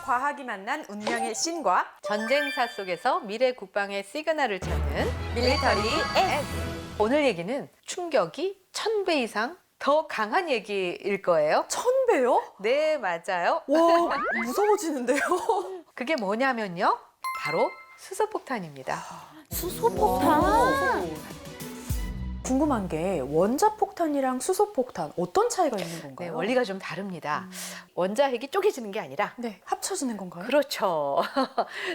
과학이 만난 운명의 신과 전쟁사 속에서 미래 국방의 시그널을 찾는 밀리터리 S. 오늘 얘기는 충격이 1000배 이상 더 강한 얘기일 거예요. 1000배요? 네, 맞아요. 와, 무서워지는데요? 그게 뭐냐면요. 바로 수소폭탄입니다. 수소폭탄. 궁금한 게 원자폭탄이랑 수소폭탄 어떤 차이가 있는 네, 건가요? 원리가 좀 다릅니다. 원자핵이 쪼개지는 게 아니라 네, 합쳐지는 건가요? 그렇죠.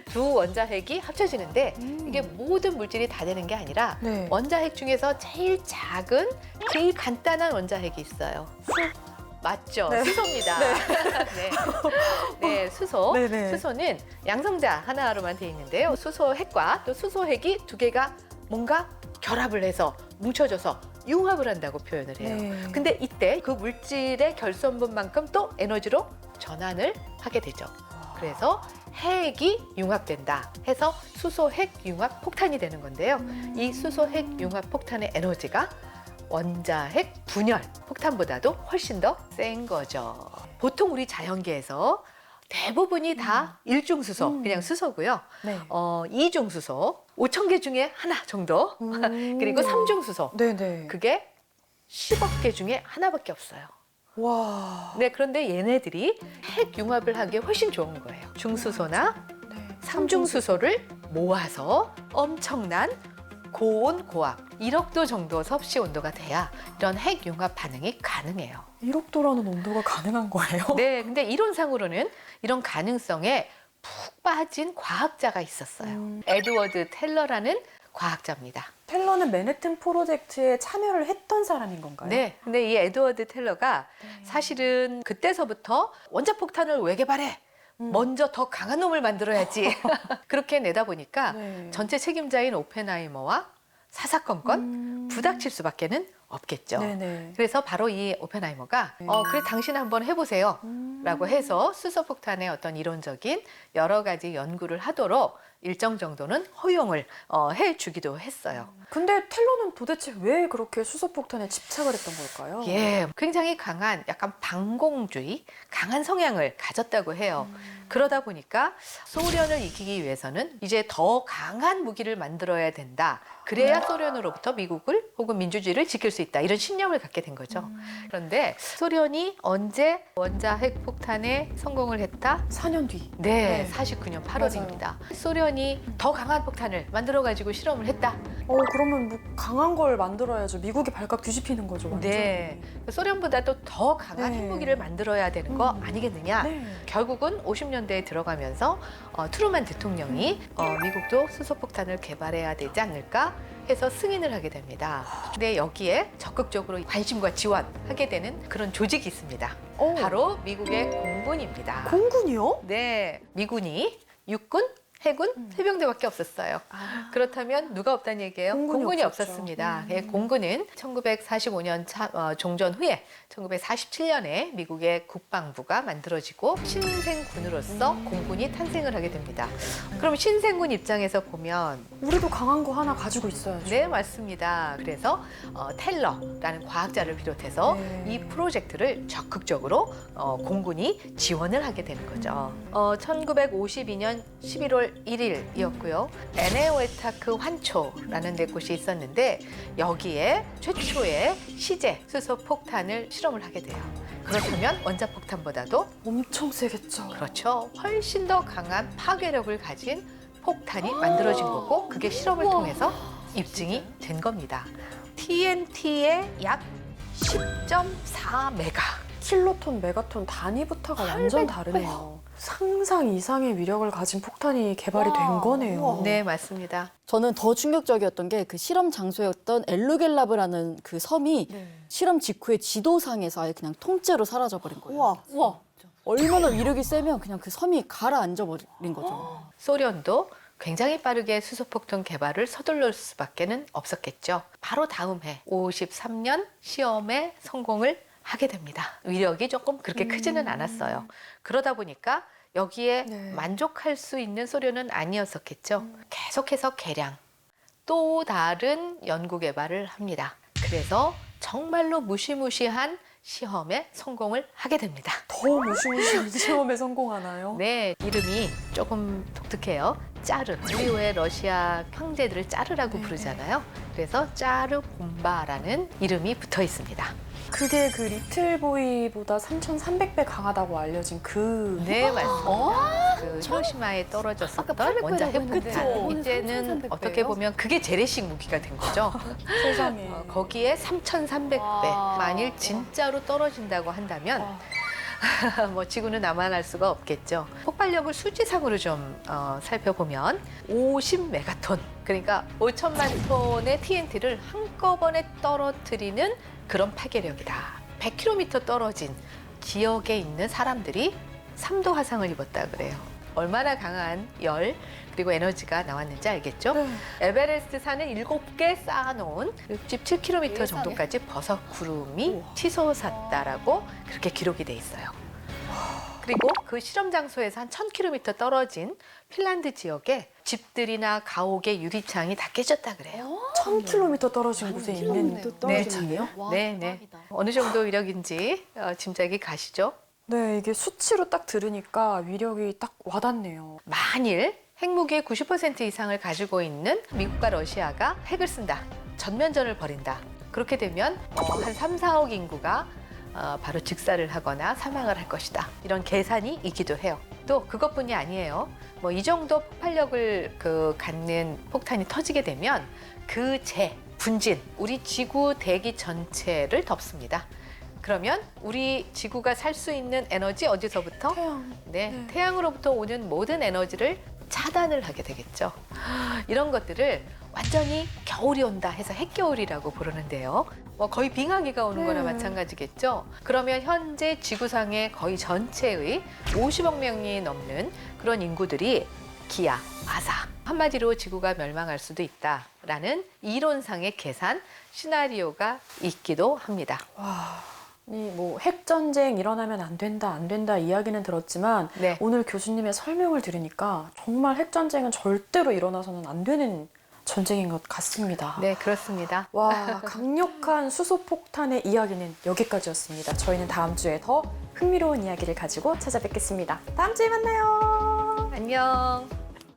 두 원자핵이 합쳐지는데 이게 모든 물질이 다 되는 게 아니라 네. 원자핵 중에서 제일 작은, 제일 간단한 원자핵이 있어요. 맞죠? 네. 수소입니다. 네. 네, 수소. 네네. 수소는 양성자 하나로만 되어 있는데요. 수소핵과 또 수소핵이 두 개가 뭔가 결합을 해서 뭉쳐져서 융합을 한다고 표현을 해요. 네. 근데 이때 그 물질의 결선분만큼 또 에너지로 전환을 하게 되죠. 그래서 핵이 융합된다 해서 수소핵 융합 폭탄이 되는 건데요. 이 수소핵 융합 폭탄의 에너지가 원자핵 분열 폭탄보다도 훨씬 더 센 거죠. 보통 우리 자연계에서 대부분이 다 일중수소, 그냥 수소고요. 네. 이중수소, 5,000개 중에 하나 정도. 그리고 삼중수소. 네네. 그게 10억 개 중에 하나밖에 없어요. 와. 네, 그런데 얘네들이 핵 융합을 하기에 훨씬 좋은 거예요. 중수소나 네. 삼중수소를 모아서 엄청난 고온 고압 1억 도 정도 섭씨 온도가 돼야 이런 핵 융합 반응이 가능해요. 1억도라는 온도가 가능한 거예요? 네, 근데 이론상으로는 이런 가능성에 푹 빠진 과학자가 있었어요. 에드워드 텔러라는 과학자입니다. 텔러는 맨해튼 프로젝트에 참여를 했던 사람인 건가요? 네, 근데 이 에드워드 텔러가 사실은 그때서부터 원자폭탄을 왜 개발해? 먼저 더 강한 놈을 만들어야지. 그렇게 내다 보니까 네. 전체 책임자인 오펜하이머와 사사건건 부닥칠 수밖에는 없겠죠. 네네. 그래서 바로 이 오펜하이머가 그래 당신 한번 해보세요 라고 해서 수소폭탄의 어떤 이론적인 여러 가지 연구를 하도록 일정 정도는 허용을 해주기도 했어요. 근데 텔러는 도대체 왜 그렇게 수소폭탄에 집착을 했던 걸까요? 예, 굉장히 강한 약간 반공주의, 강한 성향을 가졌다고 해요. 그러다 보니까 소련을 이기기 위해서는 이제 더 강한 무기를 만들어야 된다. 그래야 소련으로부터 미국을 혹은 민주주의를 지킬 수 있다. 이런 신념을 갖게 된 거죠. 그런데 소련이 언제 원자핵 폭탄에 성공을 했다? 4년 뒤. 네, 네. 49년 8월입니다. 소련이 더 강한 폭탄을 만들어가지고 실험을 했다. 그러면 뭐 강한 걸 만들어야죠. 미국이 발칵 뒤집히는 거죠. 완전히. 네, 소련보다도 더 강한 네. 핵무기를 만들어야 되는 거 아니겠느냐. 네. 결국은 50년대에 들어가면서 트루만 대통령이 미국도 수소폭탄을 개발해야 되지 않을까 해서 승인을 하게 됩니다. 근데 여기에 적극적으로 관심과 지원하게 되는 그런 조직이 있습니다. 바로 미국의 공군입니다. 공군이요? 네, 미군이 육군, 해군, 해병대밖에 없었어요. 그렇다면 누가 없다는 얘기예요? 공군이 없었죠. 없었습니다. 예, 공군은 1945년 종전 후에 1947년에 미국의 국방부가 만들어지고 신생군으로서 공군이 탄생을 하게 됩니다. 그럼 신생군 입장에서 보면 우리도 강한 거 하나 가지고 있어야죠. 네, 맞습니다. 그래서 텔러라는 과학자를 비롯해서 네. 이 프로젝트를 적극적으로 공군이 지원을 하게 되는 거죠. 1952년 11월 1일이었고요. 에네오에타크 환초라는 데 곳이 있었는데 여기에 최초의 시제 수소폭탄을 실험을 하게 돼요. 그렇다면 원자폭탄보다도 엄청 세겠죠. 그렇죠. 훨씬 더 강한 파괴력을 가진 폭탄이 만들어진 거고 그게 실험을 통해서 입증이 된 겁니다. TNT의 약 10.4 메가. 킬로톤, 메가톤 단위부터가 완전 800 다르네요. 상상 이상의 위력을 가진 폭탄이 개발이 된 거네요. 네, 맞습니다. 저는 더 충격적이었던 게 그 실험 장소였던 엘루겔라브라는 그 섬이 실험 직후에 지도상에서 아예 그냥 통째로 사라져버린 거예요. 우와. 얼마나 위력이 세면 그냥 그 섬이 가라앉아 버린 거죠. 소련도 굉장히 빠르게 수소폭탄 개발을 서둘러 수밖에는 없었겠죠. 바로 다음 해 53년 시험에 성공을 하게 됩니다. 위력이 조금 그렇게 크지는 않았어요. 그러다 보니까 여기에 네. 만족할 수 있는 소련은 아니었었겠죠. 계속해서 개량, 또 다른 연구 개발을 합니다. 그래서 정말로 무시무시한 시험에 성공을 하게 됩니다. 더 무시무시한 시험에 성공하나요? 네, 이름이 조금 독특해요. 짜르. 우리 왜 러시아 형제들을 짜르라고 네, 부르잖아요. 그래서 짜르 봄바라는 이름이 붙어 있습니다. 그게 그 리틀보이보다 3,300배 강하다고 알려진 그 네, 맞습니다. 그 히로시마에 떨어졌었던 아까 800 원자 배라고 했는데. 핵폭탄. 이제는 3,300 어떻게 배예요? 보면 그게 재래식 무기가 된 거죠. 세상에. 거기에 3,300배. 와. 만일 진짜로 떨어진다고 한다면 뭐 지구는 남아날 수가 없겠죠. 폭발력을 수치상으로 좀 살펴보면 50메가톤, 그러니까 5천만 톤의 TNT를 한꺼번에 떨어뜨리는 그런 파괴력이다. 100km 떨어진 지역에 있는 사람들이 3도 화상을 입었다 그래요. 얼마나 강한 열 그리고 에너지가 나왔는지 알겠죠? 네. 에베레스트 산을 7개 쌓아놓은 67km 정도까지 버섯 구름이 치솟았다라고 그렇게 기록이 돼 있어요. 그리고 그 실험 장소에서 한 1000km 떨어진 핀란드 지역에 집들이나 가옥의 유리창이 다 깨졌다 그래요. 1,000km 떨어진 곳에 있는 네. 유리창이요? 와, 네. 대박이다. 어느 정도 위력인지 짐작이 가시죠? 네, 이게 수치로 딱 들으니까 위력이 딱 와닿네요. 만일 핵무기의 90% 이상을 가지고 있는 미국과 러시아가 핵을 쓴다. 전면전을 벌인다. 그렇게 되면 한 3, 4억 인구가 바로 즉사를 하거나 사망을 할 것이다. 이런 계산이 있기도 해요. 또 그것뿐이 아니에요. 뭐 이 정도 폭발력을 갖는 폭탄이 터지게 되면 그 분진, 우리 지구 대기 전체를 덮습니다. 그러면 우리 지구가 살 수 있는 에너지 어디서부터? 태양. 네, 태양으로부터 오는 모든 에너지를 차단을 하게 되겠죠. 이런 것들을 완전히 겨울이 온다 해서 핵겨울이라고 부르는데요. 뭐 거의 빙하기가 오는 거나 마찬가지겠죠. 그러면 현재 지구상의 거의 전체의 50억 명이 넘는 그런 인구들이 기아, 마사, 한마디로 지구가 멸망할 수도 있다라는 이론상의 계산 시나리오가 있기도 합니다. 와, 이 뭐 핵전쟁 일어나면 안 된다 이야기는 들었지만 네. 오늘 교수님의 설명을 들으니까 정말 핵전쟁은 절대로 일어나서는 안 되는 전쟁인 것 같습니다. 네, 그렇습니다. 와, 강력한 수소폭탄의 이야기는 여기까지였습니다. 저희는 다음 주에 더 흥미로운 이야기를 가지고 찾아뵙겠습니다. 다음 주에 만나요. 안녕.